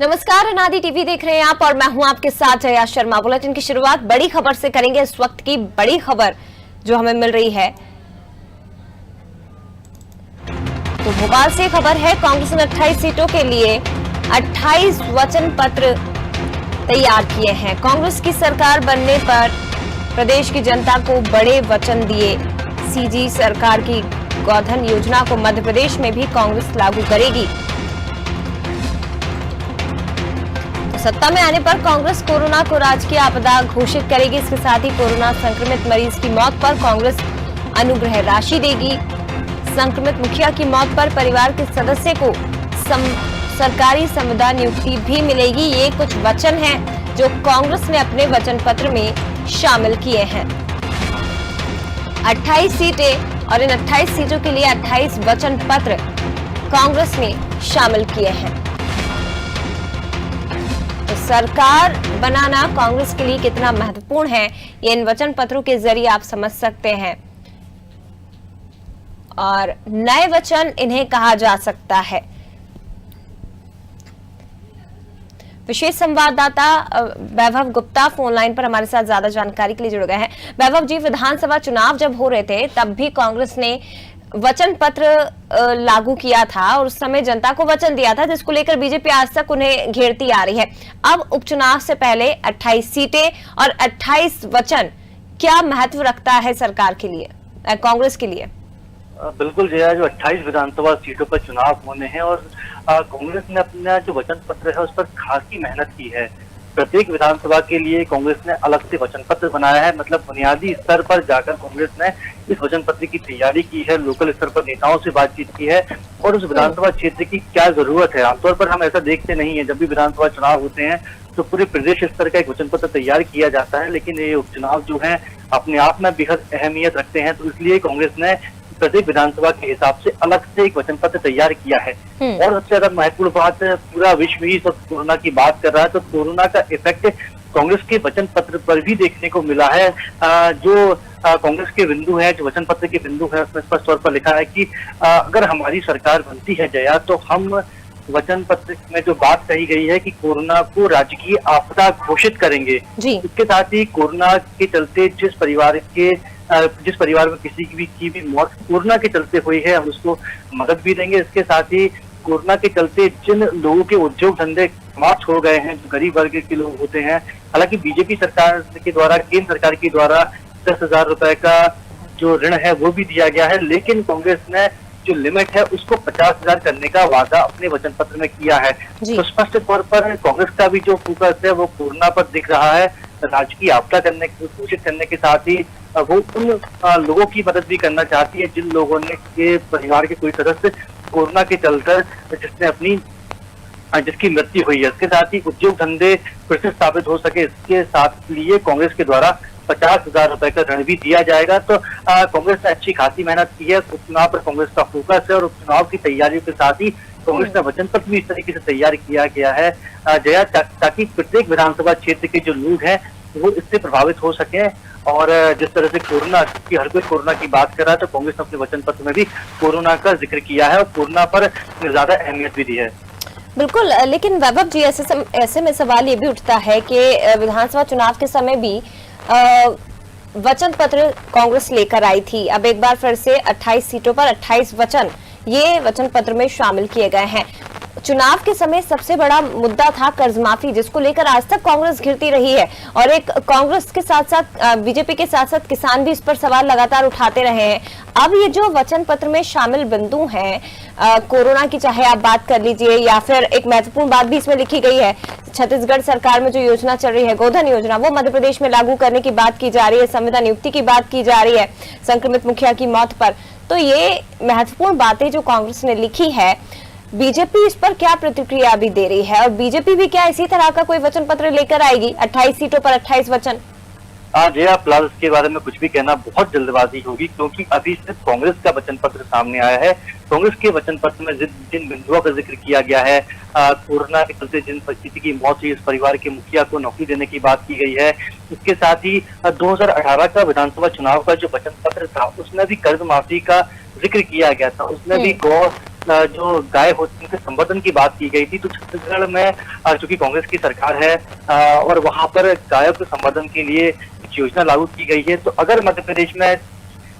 नमस्कार, अनादि टीवी देख रहे हैं आप और मैं हूं आपके साथ जया शर्मा। बुलेटिन की शुरुआत बड़ी खबर से करेंगे। इस वक्त की बड़ी खबर जो हमें मिल रही है तो भोपाल से खबर है, कांग्रेस ने 28 सीटों के लिए 28 वचन पत्र तैयार किए हैं। कांग्रेस की सरकार बनने पर प्रदेश की जनता को बड़े वचन दिए। सीजी सरकार की गोधन योजना को मध्य प्रदेश में भी कांग्रेस लागू करेगी। सत्ता में आने पर कांग्रेस कोरोना को राजकीय आपदा घोषित करेगी। इसके साथ ही कोरोना संक्रमित मरीज की मौत पर कांग्रेस अनुग्रह राशि देगी। संक्रमित मुखिया की मौत पर परिवार के सदस्य को सरकारी संविदा नियुक्ति भी मिलेगी। ये कुछ वचन हैं जो कांग्रेस ने अपने वचन पत्र में शामिल किए हैं। 28 सीटें और इन 28 सीटों के लिए 28 वचन पत्र कांग्रेस ने शामिल किए हैं। तो सरकार बनाना कांग्रेस के लिए कितना महत्वपूर्ण है, ये इन वचन पत्रों के जरिए आप समझ सकते हैं। और नए वचन इन्हें कहा जा सकता है। विशेष संवाददाता वैभव गुप्ता फोन लाइन पर हमारे साथ ज्यादा जानकारी के लिए जुड़ गए हैं। वैभव जी, विधानसभा चुनाव जब हो रहे थे तब भी कांग्रेस ने वचन पत्र लागू किया था और उस समय जनता को वचन दिया था, जिसको लेकर बीजेपी आज तक उन्हें घेरती आ रही है। अब उपचुनाव से पहले 28 सीटें और 28 वचन क्या महत्व रखता है सरकार के लिए, कांग्रेस के लिए? बिल्कुल जया, जो 28 विधानसभा सीटों पर चुनाव होने हैं और कांग्रेस ने अपना जो वचन पत्र है उस पर खासी मेहनत की है। प्रत्येक विधानसभा के लिए कांग्रेस ने अलग से वचन पत्र बनाया है। मतलब बुनियादी स्तर पर जाकर कांग्रेस ने इस वचन पत्र की तैयारी की है, लोकल स्तर पर नेताओं से बातचीत की है और उस विधानसभा क्षेत्र की क्या जरूरत है। आमतौर पर हम ऐसा देखते नहीं है, जब भी विधानसभा चुनाव होते हैं तो पूरे प्रदेश स्तर का एक वचन पत्र तैयार किया जाता है, लेकिन ये उपचुनाव जो है अपने आप में बेहद अहमियत रखते हैं। तो इसलिए कांग्रेस ने प्रत्येक विधानसभा के हिसाब से अलग से एक वचन पत्र तैयार किया है। और सबसे ज्यादा महत्वपूर्ण बात, पूरा विश्व ही सब कोरोना की बात कर रहा है, तो कोरोना का इफेक्ट कांग्रेस के वचन पत्र पर भी देखने को मिला है। जो कांग्रेस के बिंदु है, जो वचन पत्र के बिंदु है, उसमें स्पष्ट तौर पर लिखा है कि अगर हमारी सरकार बनती है जया, तो हम वचन पत्र में जो बात कही गई है कि कोरोना को राजकीय आपदा घोषित करेंगे। इसके साथ ही कोरोना के चलते जिस परिवार में किसी की भी मौत कोरोना के चलते हुई है, हम उसको मदद भी देंगे। इसके साथ ही कोरोना के चलते जिन लोगों के उद्योग धंधे समाप्त हो गए हैं, जो गरीब वर्ग के लोग होते हैं, हालांकि बीजेपी सरकार के द्वारा, केंद्र सरकार के द्वारा 10,000 रुपए का जो ऋण है वो भी दिया गया है, लेकिन कांग्रेस ने जो लिमिट है उसको 50,000 करने का वादा अपने वचन पत्र में किया है। तो स्पष्ट तौर पर कांग्रेस का भी जो फोकस है वो कोरोना पर दिख रहा है। राजकीय आपदा घोषित करने के साथ ही वो उन लोगों की मदद भी करना चाहती है जिन लोगों ने के परिवार के कोई सदस्य कोरोना के चलकर जिसकी मृत्यु हुई है। इसके साथ ही उद्योग धंधे फिर से स्थापित हो सके, इसके साथ लिए कांग्रेस के द्वारा 50,000 रुपए का ऋण भी दिया जाएगा। तो कांग्रेस ने अच्छी खासी मेहनत की है। उपचुनाव पर कांग्रेस का फोकस है और उपचुनाव की तैयारियों के साथ ही कांग्रेस का वचन पत्र भी इस तरीके से तैयार किया गया है जया, ताकि प्रत्येक विधानसभा क्षेत्र के जो लोग हैं वो इससे प्रभावित हो सके। और जिस तरह से कोरोना की हर कोई कोरोना की बात कर रहा है, तो कांग्रेस ने अपने वचन पत्र में भी कोरोना का जिक्र किया है और कोरोना पर ज्यादा अहमियत भी दी है। बिल्कुल, लेकिन वैभव जी, ऐसे में सवाल ये भी उठता है कि विधानसभा चुनाव के समय भी वचन पत्र कांग्रेस लेकर आई थी। अब एक बार फिर से 28 सीटों पर 28 वचन ये वचन पत्र में शामिल किए गए हैं। चुनाव के समय सबसे बड़ा मुद्दा था कर्ज माफी, जिसको लेकर आज तक कांग्रेस घिरती रही है और एक कांग्रेस के साथ साथ बीजेपी के साथ साथ किसान भी इस पर सवाल लगातार उठाते रहे हैं। अब ये जो वचन पत्र में शामिल बिंदु हैं, कोरोना की चाहे आप बात कर लीजिए या फिर एक महत्वपूर्ण बात भी इसमें लिखी गई है, छत्तीसगढ़ सरकार में जो योजना चल रही है गोधन योजना, वो मध्य प्रदेश में लागू करने की बात की जा रही है, संविदा नियुक्ति की बात की जा रही है संक्रमित मुखिया की मौत पर। तो ये महत्वपूर्ण बातें जो कांग्रेस ने लिखी है, बीजेपी इस पर क्या प्रतिक्रिया भी दे रही है और बीजेपी भी क्या इसी तरह का कोई वचन पत्र लेकर आएगी? 28 सीटों पर 28 वचन। जया, फिलहाल इसके बारे में कुछ भी कहना बहुत जल्दबाजी होगी, क्योंकि अभी सिर्फ कांग्रेस का वचन पत्र सामने आया है। कांग्रेस के वचन पत्र में जिन बिंदुओं का जिक्र किया गया है, कोरोना के चलते जिन परिस्थिति की मौत हुई, इस परिवार के मुखिया को नौकरी देने की बात की गई है। इसके साथ ही 2018 का विधानसभा चुनाव का जो वचन पत्र था उसमें भी कर्ज माफी का जिक्र किया गया था। उसमें भी गौ जो गाय होती है उनके संवर्धन की बात की गई थी। तो छत्तीसगढ़ में चूंकि कांग्रेस की सरकार है और वहां पर गायों के संवर्धन के लिए एक योजना लागू की गई है। तो अगर मध्य प्रदेश में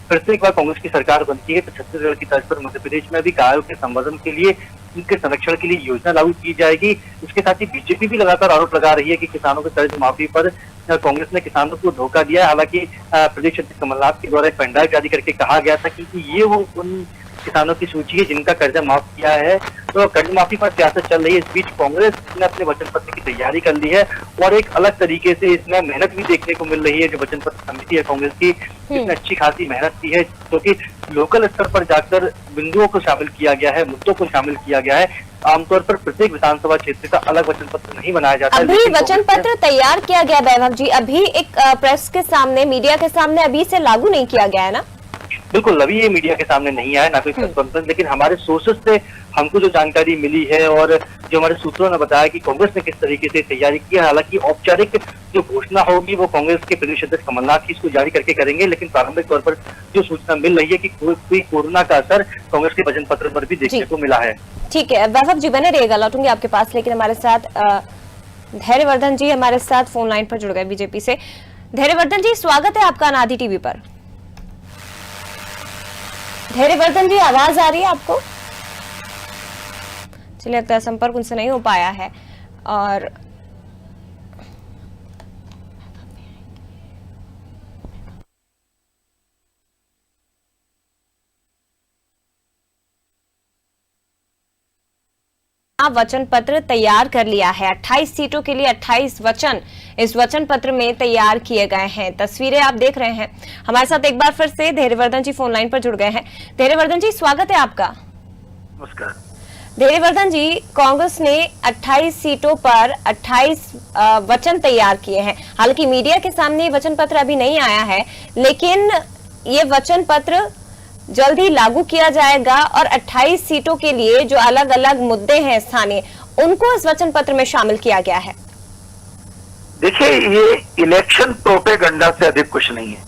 फिर से एक बार कांग्रेस की सरकार बनती है तो छत्तीसगढ़ की तर्ज पर मध्य प्रदेश में भी गायों के संवर्धन के लिए, उनके संरक्षण के लिए योजना लागू की जाएगी। इसके साथ ही बीजेपी भी लगातार आरोप लगा रही है कि किसानों के कर्ज माफी पर कांग्रेस ने किसानों को धोखा दिया है। हालांकि प्रदेश अध्यक्ष कमलनाथ के द्वारा एक पेनड्राइव जारी करके कहा गया था कि ये वो उन किसानों की सूची है जिनका कर्जा माफ किया है। तो कर्ज माफी पर सियासत चल रही है। इस बीच कांग्रेस ने अपने वचन पत्र की तैयारी कर ली है और एक अलग तरीके से इसमें मेहनत भी देखने को मिल रही है। जो वचन पत्र समिति है कांग्रेस की, इसने अच्छी खासी मेहनत की है, क्योंकि लोकल स्तर पर जाकर बिंदुओं को शामिल किया गया है, मुद्दों को शामिल किया गया है। आमतौर पर प्रत्येक विधानसभा क्षेत्र का अलग वचन पत्र नहीं बनाया जाता। अभी वचन पत्र तैयार किया गया वैभव जी, अभी एक प्रेस के सामने, मीडिया के सामने अभी से लागू नहीं किया गया है ना? बिल्कुल, अभी ये मीडिया के सामने नहीं आया, ना कोई प्रेस कॉन्फ्रेंस, लेकिन हमारे सोर्सेस से हमको जो जानकारी मिली है और जो हमारे सूत्रों ने बताया कि कांग्रेस ने किस तरीके से तैयारी की है। हालांकि औपचारिक जो घोषणा होगी वो कांग्रेस के प्रदेश अध्यक्ष कमलनाथ इसको जारी करके करेंगे, लेकिन प्रारंभिक तौर पर जो सूचना मिल रही है कि कोई कोरोना का असर कांग्रेस के वचन पत्र पर भी देखने को मिला है। ठीक है वैभव जी, बने रहेगा, लौटूंगी आपके पास, लेकिन हमारे साथ धैर्यवर्धन जी हमारे साथ फोन लाइन पर जुड़ गए बीजेपी से। धैर्यवर्धन जी, स्वागत है आपका अनादि टीवी पर। धैर्यवर्धन जी, आवाज आ रही है आपको? चलिए, लगता है संपर्क उनसे नहीं हो पाया है। और वचन पत्र तैयार कर लिया है। 28 सीटों के लिए 28 वचन इस वचन पत्र में तैयार किए गए हैं। तस्वीरें आप देख रहे हैं। हमारे साथ एक बार फिर से धैर्यवर्धन जी फोन लाइन पर जुड़ गए हैं। धैर्यवर्धन जी, स्वागत है आपका। नमस्कार। धैर्यवर्धन जी, कांग्रेस ने 28 सीटों पर 28 वचन तैयार किए हैं। हालांकि मीडिया के सामने वचन पत्र अभी नहीं आया है, लेकिन ये वचन पत्र जल्द ही लागू किया जाएगा और 28 सीटों के लिए जो अलग अलग मुद्दे हैं स्थानीय, उनको इस वचन पत्र में शामिल किया गया है। देखिए, ये इलेक्शन प्रोपेगंडा से अधिक कुछ नहीं है।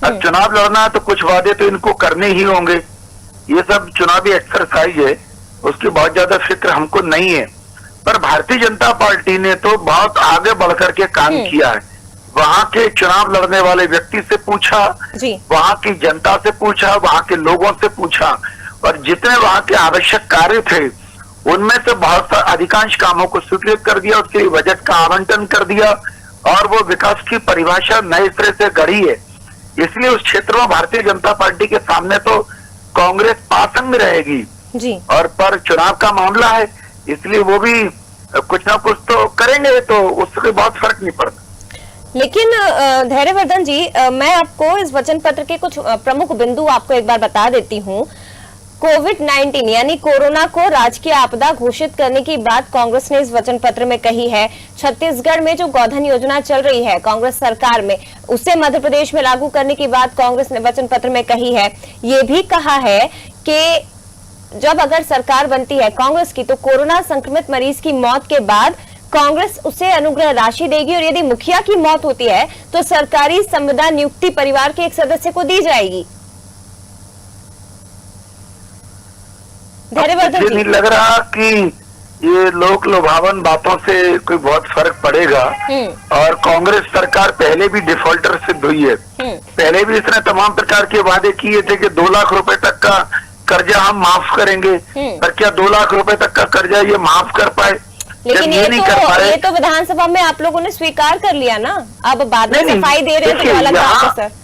अब चुनाव लड़ना है तो कुछ वादे तो इनको करने ही होंगे। ये सब चुनावी एक्सरसाइज है, उसकी बहुत ज्यादा फिक्र हमको नहीं है। पर भारतीय जनता पार्टी ने तो बहुत आगे बढ़ करके काम किया है। वहां के चुनाव लड़ने वाले व्यक्ति से पूछा, वहां की जनता से पूछा, वहां के लोगों से पूछा, और जितने वहां के आवश्यक कार्य थे उनमें से बहुत अधिकांश कामों को स्वीकृत कर दिया। उसके लिए बजट का आवंटन कर दिया और वो विकास की परिभाषा नए सिरे से गढ़ी है। इसलिए उस क्षेत्र में भारतीय जनता पार्टी के सामने तो कांग्रेस पासंग रहेगी जी। और पर चुनाव का मामला है, इसलिए वो भी कुछ ना कुछ तो करेंगे, तो उससे बहुत फर्क नहीं पड़ता। लेकिन धैर्यवर्धन जी, मैं आपको इस वचन पत्र के कुछ प्रमुख बिंदु आपको एक बार बता देती हूँ। कोविड-19 यानी कोरोना को राजकीय आपदा घोषित करने की बात कांग्रेस ने इस वचन पत्र में कही है। छत्तीसगढ़ में जो गोधन योजना चल रही है कांग्रेस सरकार में, उसे मध्य प्रदेश में लागू करने की बात कांग्रेस ने वचन पत्र में कही है। ये भी कहा है कि जब अगर सरकार बनती है कांग्रेस की, तो कोरोना संक्रमित मरीज की मौत के बाद कांग्रेस उसे अनुग्रह राशि देगी और यदि मुखिया की मौत होती है तो सरकारी संविदा नियुक्ति परिवार के एक सदस्य को दी जाएगी। मुझे नहीं लग रहा कि ये लोक लुभावन बातों से कोई बहुत फर्क पड़ेगा। और कांग्रेस सरकार पहले भी डिफॉल्टर सिद्ध हुई है। पहले भी इसने तमाम प्रकार के वादे किए थे कि 2 लाख रुपए तक का कर्जा हम माफ करेंगे, पर क्या 2 लाख रुपए तक का कर्जा ये माफ कर पाए? लेकिन ये तो विधानसभा में आप लोगों ने स्वीकार कर लिया ना। अब बाद में सफाई दे रहे हैं तो अलग बात है सर।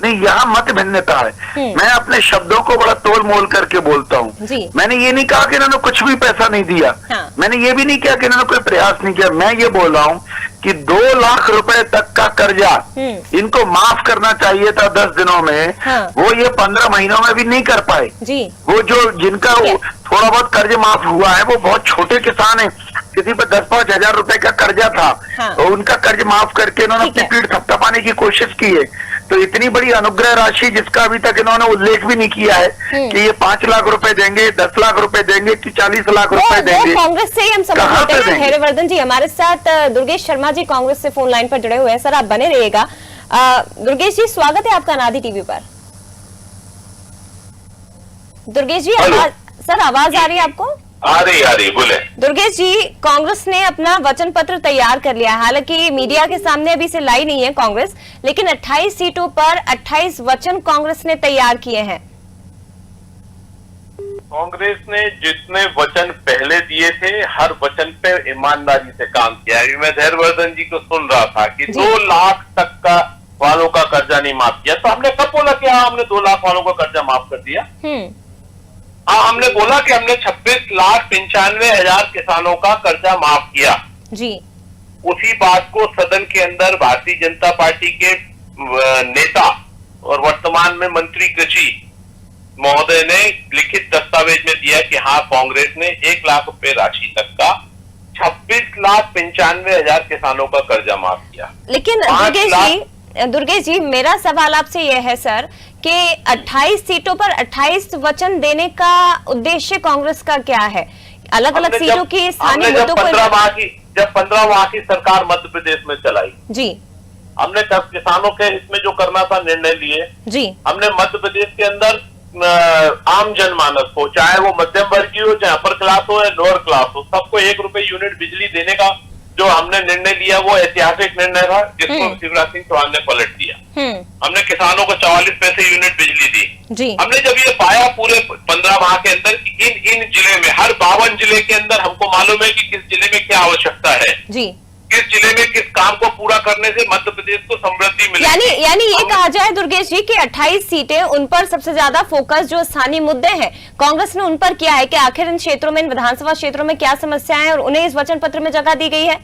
नहीं, यहाँ मत भिन्नता है। मैं अपने शब्दों को बड़ा तोल मोल करके बोलता हूँ। मैंने ये नहीं कहा कि इन्होंने कुछ भी पैसा नहीं दिया। मैंने ये भी नहीं किया कि इन्होंने कोई प्रयास नहीं किया। मैं ये बोल रहा हूँ कि 2 लाख रुपए तक का कर्जा इनको माफ करना चाहिए था 10 दिनों में। वो ये 15 महीनों में भी नहीं कर पाए। वो जो जिनका थोड़ा बहुत कर्ज माफ हुआ है वो बहुत छोटे किसान है। किसी पर 10-5 हजार रुपए का कर्जा था, तो उनका कर्ज माफ करके इन्होंने अपनी पीठ थपथपाने की कोशिश की है। तो इतनी बड़ी अनुग्रह राशि जिसका अभी तक इन्होंने उल्लेख भी नहीं किया है कि ये 5 लाख रुपए देंगे, 10 लाख रुपए देंगे कि 40 लाख रुपए देंगे। कांग्रेस से ही हम समझते हैं। धैर्यवर्धन जी, हमारे साथ दुर्गेश शर्मा जी कांग्रेस से फोन लाइन पर जुड़े हुए हैं। सर, आप बने रहिएगा। दुर्गेश जी, स्वागत है आपका अनादि टीवी पर। दुर्गेश जी, सर आवाज आ रही है आपको? आ रही बोले। दुर्गेश जी, कांग्रेस ने अपना वचन पत्र तैयार कर लिया है। हालांकि मीडिया के सामने अभी से लाई नहीं है कांग्रेस, लेकिन 28 सीटों पर 28 वचन कांग्रेस ने तैयार किए हैं। कांग्रेस ने जितने वचन पहले दिए थे हर वचन पे ईमानदारी से काम किया। अभी मैं धैर्यवर्धन जी को सुन रहा था कि 2 लाख तक का वालों का कर्जा नहीं माफ किया, तो हमने कब बोला कि हाँ हमने 2 लाख वालों का कर्जा माफ कर दिया? हाँ, हमने बोला कि हमने 26,95,000 किसानों का कर्जा माफ किया जी। उसी बात को सदन के अंदर भारतीय जनता पार्टी के नेता और वर्तमान में मंत्री कृषि महोदय ने लिखित दस्तावेज में दिया कि हाँ कांग्रेस ने 1 लाख रुपए राशि तक का 26,95,000 किसानों का कर्जा माफ किया। लेकिन दुर्गेश जी मेरा सवाल आपसे यह है सर कि 28 सीटों पर 28 वचन देने का उद्देश्य कांग्रेस का क्या है? अलग अलग सीटों की स्थानीय मुद्दों को जब 15 माह की सरकार मध्य प्रदेश में चलाई जी, हमने किसानों के हित में जो करना था निर्णय लिए जी। हमने मध्य प्रदेश के अंदर आम जनमानस को, चाहे वो मध्यम वर्गीय हो चाहे अपर क्लास हो या लोअर क्लास हो, सबको 1 रुपए यूनिट बिजली देने का जो हमने निर्णय लिया वो ऐतिहासिक निर्णय था, जिसको शिवराज सिंह चौहान ने पलट दिया। हमने किसानों को 44 पैसे यूनिट बिजली दी। हमने जब ये पाया पूरे 15 माह के अंदर कि इन जिले में, हर 52 जिले के अंदर हमको मालूम है कि किस जिले में क्या आवश्यकता है जी, किस जिले में किस काम को पूरा करने से मध्य प्रदेश को समृद्धि मिलेगी। यानी ये कहा जाए दुर्गेश जी कि 28 सीटें उन पर सबसे ज्यादा फोकस जो स्थानीय मुद्दे हैं कांग्रेस ने उन पर किया है कि आखिर इन क्षेत्रों में, इन विधानसभा क्षेत्रों में क्या समस्याएं हैं और उन्हें इस वचन पत्र में जगह दी गई है।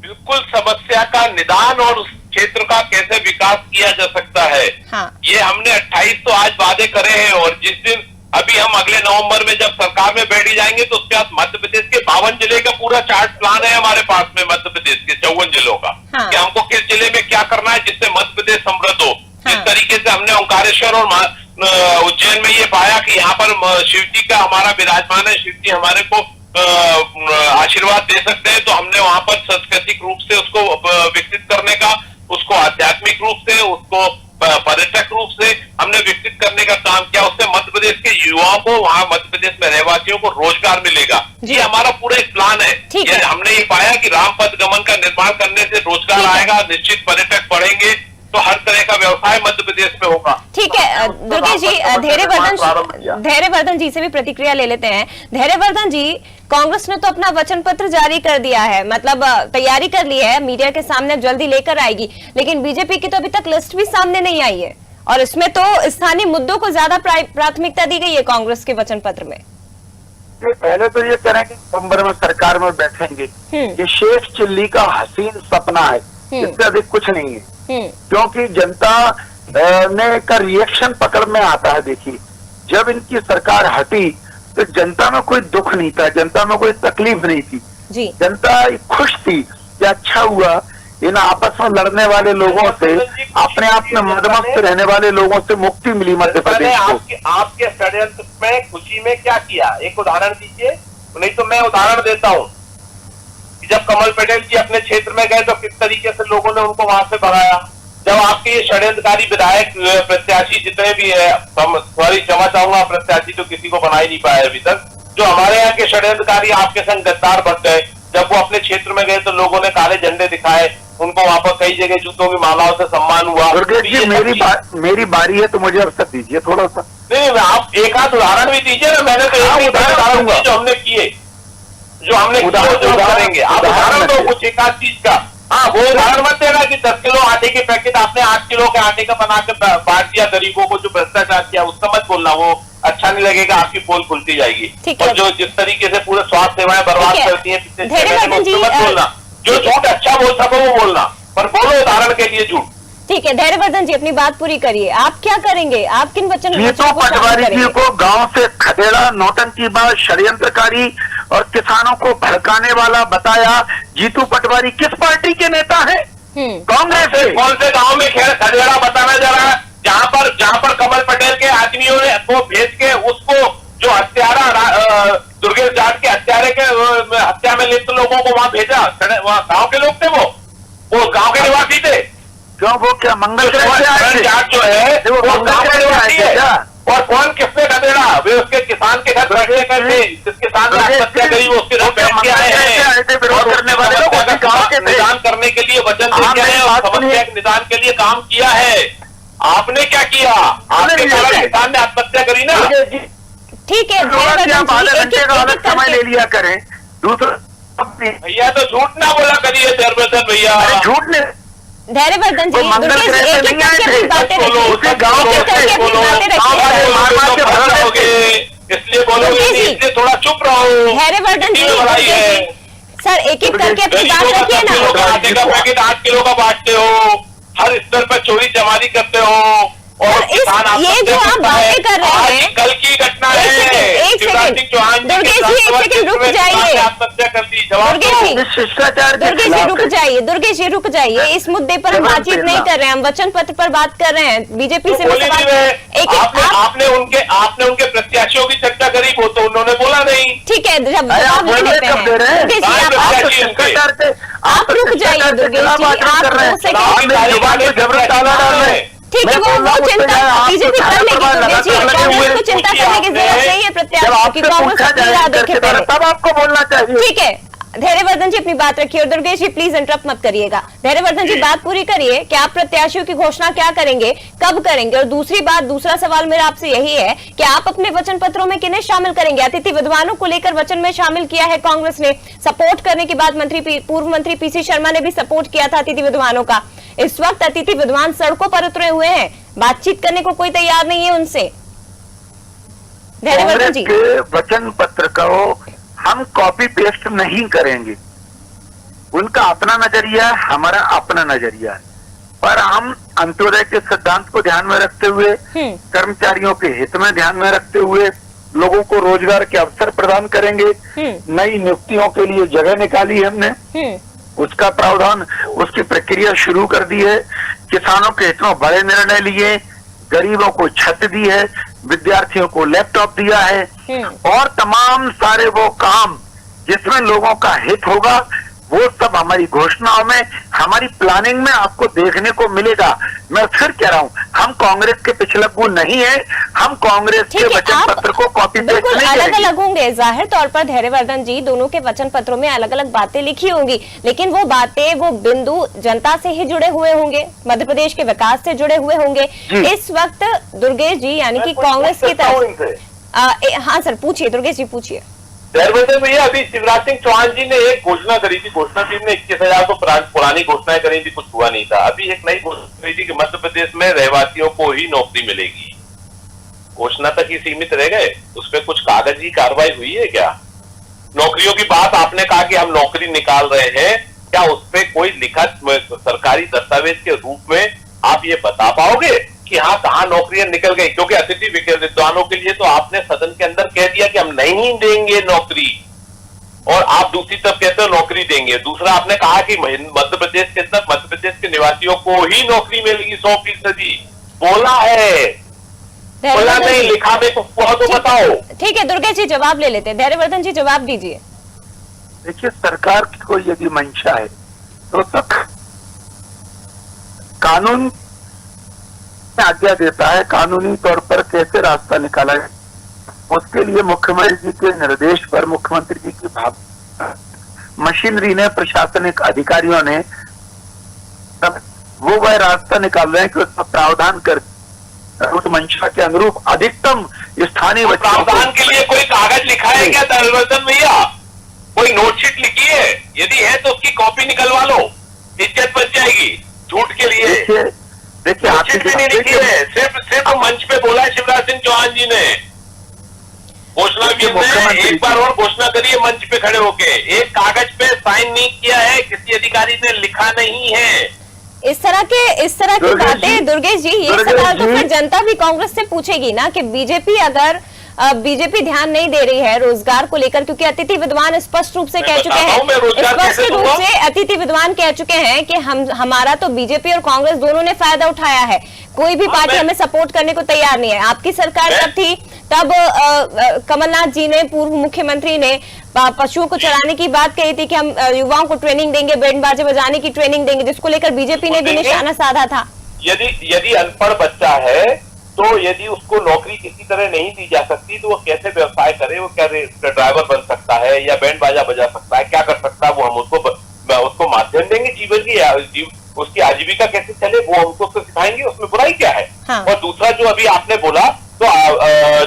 बिल्कुल, समस्या का निदान और उस क्षेत्र का कैसे विकास किया जा सकता है। हाँ। ये हमने 28 तो आज वादे करे हैं और जिस दिन अभी हम अगले नवंबर में जब सरकार में बैठी जाएंगे तो उसके बाद मध्य प्रदेश के 52 जिले का पूरा चार्ट प्लान है हमारे पास में, मध्य प्रदेश के 54 जिलों का। हाँ। कि हमको किस जिले में क्या करना है जिससे मध्य प्रदेश समृद्ध हो। हाँ। जिस तरीके से हमने ओंकारेश्वर और उज्जैन में ये पाया कि यहाँ पर शिव जी का हमारा विराजमान है, शिव जी हमारे को आशीर्वाद दे सकते हैं, तो हमने वहां पर सांस्कृतिक रूप से उसको विकसित करने का, उसको आध्यात्मिक रूप से, उसको पर्यटक रूप से हमने विकसित करने का काम किया। उससे मध्य प्रदेश के युवाओं को, वहां मध्य प्रदेश में रहवासियों को रोजगार मिलेगा। ये हमारा पूरा एक प्लान है। हमने ये पाया कि रामपथ गमन का निर्माण करने से रोजगार आएगा, निश्चित पर्यटक बढ़ेंगे, तो हर तरह का व्यवसाय मध्य प्रदेश में होगा। ठीक है दुर्गेश जी, धैर्यवर्धन जी से भी प्रतिक्रिया ले लेते हैं। धैर्यवर्धन जी, कांग्रेस ने तो अपना वचन पत्र जारी कर दिया है, मतलब तैयारी कर ली है, मीडिया के सामने जल्दी लेकर आएगी, लेकिन बीजेपी की तो अभी तक लिस्ट भी सामने नहीं आई है और इसमें तो स्थानीय मुद्दों को ज्यादा प्राथमिकता दी गई है कांग्रेस के वचन पत्र में। पहले तो ये करें कि नवंबर में सरकार में बैठेंगे, ये शेख चिल्ली का हसीन सपना है, इससे अधिक कुछ नहीं है। क्योंकि जनता ने का रिएक्शन पकड़ में आता है। देखिए, जब इनकी सरकार हटी तो जनता में कोई दुख नहीं था, जनता में कोई तकलीफ नहीं थी जी। जनता खुश थी कि अच्छा हुआ, इन आपस में लड़ने वाले लोगों से, अपने आप में मदमस्त रहने वाले लोगों से मुक्ति मिली मध्य प्रदेश को। आपके षड्यंत्र में खुशी में क्या किया, एक उदाहरण दीजिए। नहीं तो मैं उदाहरण देता हूँ, जब कमल पटेल जी अपने क्षेत्र में गए तो किस तरीके से लोगों ने उनको वहां से भगाया। जब आपके ये षड्यंत्रकारी विधायक प्रत्याशी जितने भी है, सॉरी क्षमा चाहूंगा, प्रत्याशी तो किसी को बना ही नहीं पाया अभी तक, जो हमारे यहाँ के षड्यंत्रकारी आपके संग गद्दार बन गए, जब वो अपने क्षेत्र में गए तो लोगों ने काले झंडे दिखाए, उनको वहां पर कई जगह जूतों की मालाओं से सम्मान हुआ। दुर्गेश जी, मेरी बारी है तो मुझे अवसर दीजिए थोड़ा सा। नहीं, आप एक आध उदाहरण भी दीजिए ना। मैंने तो एक उदाहरण जो हमने किए, जो हमने करेंगे, आप उदाहरण दो कुछ एक आध चीज का। हाँ, वो उदाहरण मत देना कि 10 किलो आटे के पैकेट आपने 8 किलो के आटे का बना के बांट दिया गरीबों को, जो भ्रष्टाचार किया, उसका मत बोलना, वो अच्छा नहीं लगेगा, आपकी पोल खुलती जाएगी। और जो जिस तरीके से पूरे स्वास्थ्य सेवाएं बर्बाद करती है पिछले 6 महीने में, मत बोलना। जो झूठ अच्छा बोल सको वो बोलना, पर बोलो उदाहरण के लिए झूठ। ठीक है धैर्यवर्धन जी, अपनी बात पूरी करिए। आप क्या करेंगे, आप किन वचन जीतू पटवारी जी को गांव से खदेड़ा, नौटंकीबाज, षड्यंत्रकारी और किसानों को भड़काने वाला बताया। जीतू पटवारी किस पार्टी के नेता है? कांग्रेस से। कौन से गांव में खदेड़ा बताना जा रहा है? जहां पर कमल पटेल के आदमियों ने को भेज के उसको जो हत्यारा दुर्गेश जाट के हत्यारे के हत्या में लिप्त लोगों को वहां भेजा, वहां गांव के लोग थे, वो गांव के निवासी थे। क्यों, वो क्या मंगल जाट जो है वो गांव के निवासी है। और कौन किसने खदेड़ा? वे उसके किसान किसान के घर बैठने का थे, जिस किसान ने आत्महत्या करी वो उसके घर बैठ के आए हैं, विरोध करने वाले लोग गांव के निदान करने के लिए वचन दे के आए और समस्या के निदान के लिए काम किया है। आपने क्या किया? आपके कारण किसान ने आत्महत्या करी ना। ठीक है, आप आधे घंटे का अलग समय ले लिया करें। दूसरा भैया तो झूठ ना बोला करिए धैर्यवर्धन भैया, झूठ ने धैर्यवर्धन जी मंगल ग्रह से नहीं आए थे, इसलिए बोलोगे, इसलिए थोड़ा चुप रहो। धैर्यवर्धन जी सर एक एक करके अपनी बात रखिए ना। आटे का पैकेट 8 किलो का बांटते हो, हर स्तर पर चोरी चमारी करते हो, और ये जो आप बातें कर रहे हैं, कल की घटना है। शिवराज सिंह चौहान दुर्गेश जी एक सेकंड रुक जाइए, आत्महत्या कर दी। शिष्टाचार दुर्गेश जी रुक जाइए, दुर्गेश जी रुक जाइए। इस मुद्दे पर हम बातचीत नहीं कर रहे हैं, हम वचन पत्र पर बात कर रहे हैं। बीजेपी से आपने उनके प्रत्याशियों की चर्चा करी, वो तो उन्होंने बोला नहीं। ठीक है, जब जवाब नहीं देते हैं दुर्गेश जी आप रुक जाइए। दुर्गेश जी आप ठीक है, वो चिंता बीजेपी कर लेगी। दुर्गेश जी कांग्रेस को चिंता करने की जरूरत नहीं है प्रत्याशियों की, कांग्रेस अपने इरादे के तहत। तब आपको बोलना चाहिए। ठीक है, धैर्यवर्धन जी अपनी बात रखिए और दुर्गेश जी प्लीज इंटरप्ट मत करिएगा। धैर्यवर्धन जी बात पूरी करिए कि आप प्रत्याशियों की घोषणा क्या करेंगे, कब करेंगे, और दूसरी बात, दूसरा सवाल मेरा आपसे यही है कि आप अपने वचन पत्रों में किन्हें शामिल करेंगे? अतिथि विद्वानों को लेकर वचन में शामिल किया है कांग्रेस ने, सपोर्ट करने की बात पूर्व मंत्री पीसी शर्मा ने भी सपोर्ट किया था अतिथि विद्वानों का। इस वक्त अतिथि विद्वान सड़कों पर उतरे हुए हैं, बातचीत करने को कोई तैयार नहीं है उनसे। धैर्यवर्धन जी वचन पत्र को हम कॉपी पेस्ट नहीं करेंगे, उनका अपना नजरिया है, हमारा अपना नजरिया है, पर हम अंत्योदय के सिद्धांत को ध्यान में रखते हुए, कर्मचारियों के हित में ध्यान में रखते हुए लोगों को रोजगार के अवसर प्रदान करेंगे। नई नियुक्तियों के लिए जगह निकाली हमने, उसका प्रावधान, उसकी प्रक्रिया शुरू कर दी है। किसानों के हित में बड़े निर्णय लिए, गरीबों को छत दी है, विद्यार्थियों को लैपटॉप दिया है, और तमाम सारे वो काम जिसमें लोगों का हित होगा वो सब हमारी घोषणाओं में, हमारी प्लानिंग में आपको देखने को मिलेगा। मैं फिर कह रहा हूं, हम कांग्रेस के पिछलग्गू नहीं है, हम कांग्रेस के वचन पत्र को कॉपी पेस्ट नहीं करेंगे। अलग अलग होंगे, जाहिर तौर पर धैर्यवर्धन जी दोनों के वचन पत्रों में अलग अलग बातें लिखी होंगी, लेकिन वो बातें, वो बिंदु जनता से ही जुड़े हुए होंगे, मध्य प्रदेश के विकास से जुड़े हुए होंगे। इस वक्त दुर्गेश जी यानी कि कांग्रेस की तरफ, हाँ सर पूछिए, दुर्गेश जी पूछिए। धैर्यवर्धन भैया, अभी शिवराज सिंह चौहान जी ने एक घोषणा करी थी, घोषणा टीम ने 21,000 तो पुरानी घोषणाएं करी थी, कुछ हुआ नहीं था। अभी एक नई घोषणा करी थी कि मध्य प्रदेश में रहवासियों को ही नौकरी मिलेगी। घोषणा तक ही सीमित रह गए, उसमें कुछ कागजी कार्रवाई हुई है क्या? नौकरियों की बात आपने कहा कि हम नौकरी निकाल रहे हैं, क्या उस पर कोई लिखित सरकारी दस्तावेज के रूप में आप ये बता पाओगे कि हाँ कहाँ नौकरियां निकल गई? क्योंकि अतिथि विद्वानों के लिए तो आपने सदन के अंदर कह दिया कि हम नहीं देंगे नौकरी, और आप दूसरी तरफ कहते हो नौकरी देंगे। दूसरा आपने कहा कि मध्य प्रदेश के निवासियों को ही नौकरी मिलेगी 100%। बोला है, बोला नहीं, लिखा में तो बताओ। ठीक है दुर्गेश जी जवाब ले लेते हैं, धैर्यवर्धन जी जवाब दीजिए। देखिए, सरकार की कोई यदि मंशा है तो तक कानून आज्ञा देता है, कानूनी तौर पर कैसे रास्ता निकाला है, उसके लिए मुख्यमंत्री जी के निर्देश पर, मुख्यमंत्री जी की भाव मशीनरी ने, प्रशासनिक अधिकारियों ने वो वह रास्ता निकाल रहे हैं कि उसका प्रावधान कर उस मंशा के अनुरूप अधिकतम स्थानीय प्रावधान के लिए कोई कागज लिखा है क्या धैर्यवर्धन भैया? कोई नोटशीट लिखी है? यदि है तो उसकी कॉपी निकलवा लो, इज्जत बच जाएगी। झूठ के लिए देखिए नहीं लिखी है, सिर्फ मंच पे बोला है शिवराज सिंह चौहान जी ने। घोषणा एक बार और घोषणा करिए मंच पे खड़े होके, एक कागज पे साइन नहीं किया है, किसी अधिकारी ने लिखा नहीं है। इस तरह की बातें दुर्गेश जी, ये सवाल तो फिर जनता भी कांग्रेस से पूछेगी ना कि बीजेपी ध्यान नहीं दे रही है रोजगार को लेकर, क्योंकि अतिथि विद्वान स्पष्ट रूप से कह चुके हैं, अतिथि विद्वान कह चुके हैं कि हमारा तो बीजेपी और कांग्रेस दोनों ने फायदा उठाया है, कोई भी पार्टी हमें सपोर्ट करने को तैयार नहीं है। आपकी सरकार जब थी तब कमलनाथ जी ने, पूर्व मुख्यमंत्री ने पशुओं को चराने की बात कही थी कि हम युवाओं को ट्रेनिंग देंगे, बैंड बाजे बजाने की ट्रेनिंग देंगे, जिसको लेकर बीजेपी ने भी निशाना साधा था। यदि अनपढ़ बच्चा है तो यदि उसको नौकरी किसी तरह नहीं दी जा सकती तो वो कैसे व्यवसाय करे, वो क्या ड्राइवर बन सकता है या बैंड बाजा बजा सकता है, क्या कर सकता है, वो हम उसको माध्यम देंगे जीवन की, उसकी आजीविका कैसे चले वो हमको उसको सिखाएंगे, उसमें बुराई क्या है। हाँ। और दूसरा जो अभी आपने बोला तो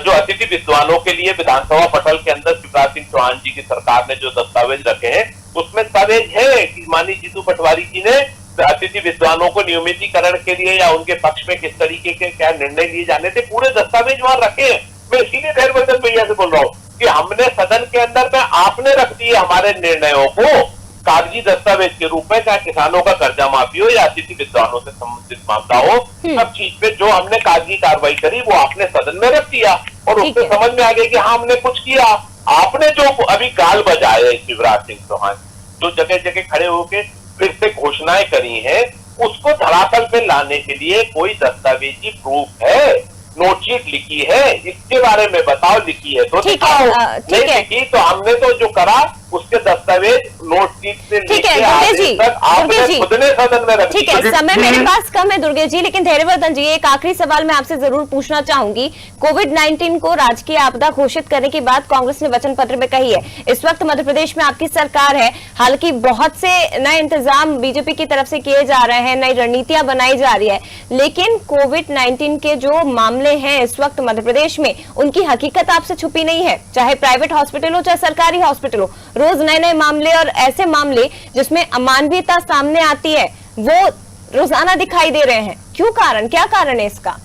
जो अतिथि विद्वानों के लिए विधानसभा पटल के अंदर शिवराज सिंह चौहान जी की सरकार ने जो दस्तावेज रखे हैं उसमें दस्तावेज है कि माननीय जीतू पटवारी जी ने अतिथि विद्वानों को नियमितीकरण के लिए या उनके पक्ष में किस तरीके के क्या निर्णय लिए जाने थे, पूरे दस्तावेज वहां रखे हैं। मैं इसीलिए धैर्यवर्धन भैया से बोल रहा हूँ कि हमने सदन के अंदर में आपने रख दिए हमारे निर्णयों को कागजी दस्तावेज के रूप में, चाहे किसानों का कर्जा माफी हो या अतिथि विद्वानों से संबंधित मामला हो, सब चीज पे जो हमने कागजी कार्रवाई करी वो आपने सदन में रख दिया और उससे समझ में आ गया कि हाँ हमने कुछ किया। आपने जो अभी गाल बजाए शिवराज सिंह चौहान, जो जगह जगह खड़े होके फिर से घोषणाएं करी हैं, उसको धरातल पे लाने के लिए कोई दस्तावेजी प्रूफ है, नोटशीट लिखी है, इसके बारे में बताओ, लिखी है तो दिखाओ, नहीं लिखी तो हमने तो जो करा उसके दस्तावेज नोटशीट से लेके आदेश तक आपने खुद ने सदन में रख ठीक है। समय मेरे पास कम है दुर्गेश जी, लेकिन धैर्यवर्धन जी एक आखिरी सवाल मैं आपसे जरूर पूछना चाहूंगी। कोविड-19 को राजकीय आपदा घोषित करने की बात कांग्रेस ने वचन पत्र में कही है। इस वक्त मध्य प्रदेश में आपकी सरकार है, हालांकि बहुत से नए इंतजाम बीजेपी की तरफ से किए जा रहे हैं, नई रणनीतियां बनाई जा रही है, लेकिन कोविड-19 के जो मामले हैं इस वक्त मध्य प्रदेश में उनकी हकीकत आपसे छुपी नहीं है, चाहे प्राइवेट हॉस्पिटल हो चाहे सरकारी हॉस्पिटल हो। रोज नए नए मामले और ऐसे मामले जिसमें अमानवीयता सामने आती है वो रोजाना दिखाई दे रहे हैं। क्यों कारण, क्या कारण है इसका?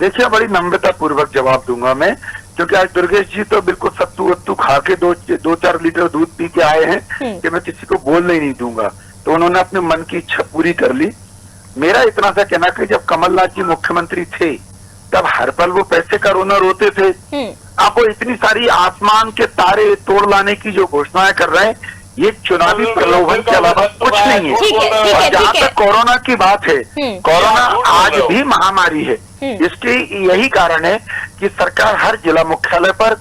देखिए बड़ी नम्रता पूर्वक जवाब दूंगा मैं, क्योंकि आज दुर्गेश जी तो बिल्कुल सत्तू वत्तू खा के 2-4 लीटर दूध पी के आए हैं कि मैं किसी को बोलने ही नहीं दूंगा, तो उन्होंने अपने मन की इच्छा पूरी कर ली। मेरा इतना सा कहना कि जब कमलनाथ जी मुख्यमंत्री थे तब हर पल वो पैसे का रोना रोते थे। आप वो इतनी सारी आसमान के तारे तोड़ लाने की जो घोषणाएं कर रहे हैं, ये चुनावी प्रलोभन के अलावा कुछ नहीं है। और जहाँ तक कोरोना की बात है, कोरोना आज भी महामारी है। इसकी यही कारण है कि सरकार हर जिला मुख्यालय पर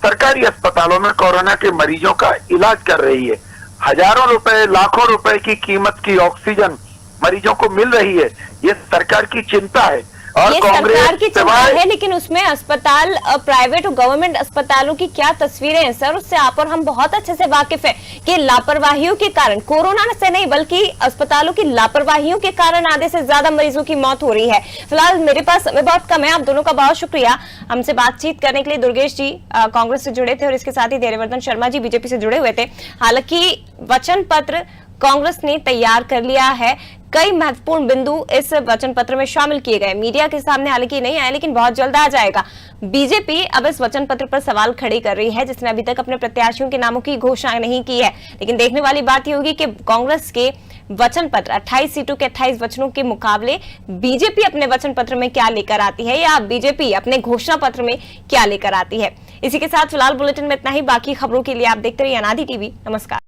सरकारी अस्पतालों में कोरोना के मरीजों का इलाज कर रही है। हजारों रुपए, लाखों रुपए की कीमत की ऑक्सीजन मरीजों को मिल रही है। ये सरकार की चिंता है और ये सरकार की चिंता है, लेकिन उसमें अस्पताल, प्राइवेट और गवर्नमेंट अस्पतालों की क्या तस्वीरें हैं सर, उससे आप और हम बहुत अच्छे से वाकिफ हैं कि लापरवाहियों के कारण, कोरोना से नहीं बल्कि अस्पतालों की लापरवाहियों के कारण आधे से ज्यादा मरीजों की मौत हो रही है। फिलहाल मेरे पास समय बहुत कम है, आप दोनों का बहुत शुक्रिया हमसे बातचीत करने के लिए। दुर्गेश जी कांग्रेस से जुड़े थे और इसके साथ ही धैर्यवर्धन शर्मा जी बीजेपी से जुड़े हुए थे। हालांकि वचन पत्र कांग्रेस ने तैयार कर लिया है, कई महत्वपूर्ण बिंदु इस वचन पत्र में शामिल किए गए, मीडिया के सामने हालांकि नहीं आए लेकिन बहुत जल्द आ जाएगा। बीजेपी अब इस वचन पत्र पर सवाल खड़े कर रही है, जिसने अभी तक अपने प्रत्याशियों के नामों की घोषणा नहीं की है, लेकिन देखने वाली बात यह होगी कि कांग्रेस के वचन पत्र 28 सीटों के 28 वचनों के मुकाबले बीजेपी अपने वचन पत्र में क्या लेकर आती है या बीजेपी अपने घोषणा पत्र में क्या लेकर आती है। इसी के साथ फिलहाल बुलेटिन में इतना ही, बाकी खबरों के लिए आप देखते रहिए अनादि टीवी। नमस्कार।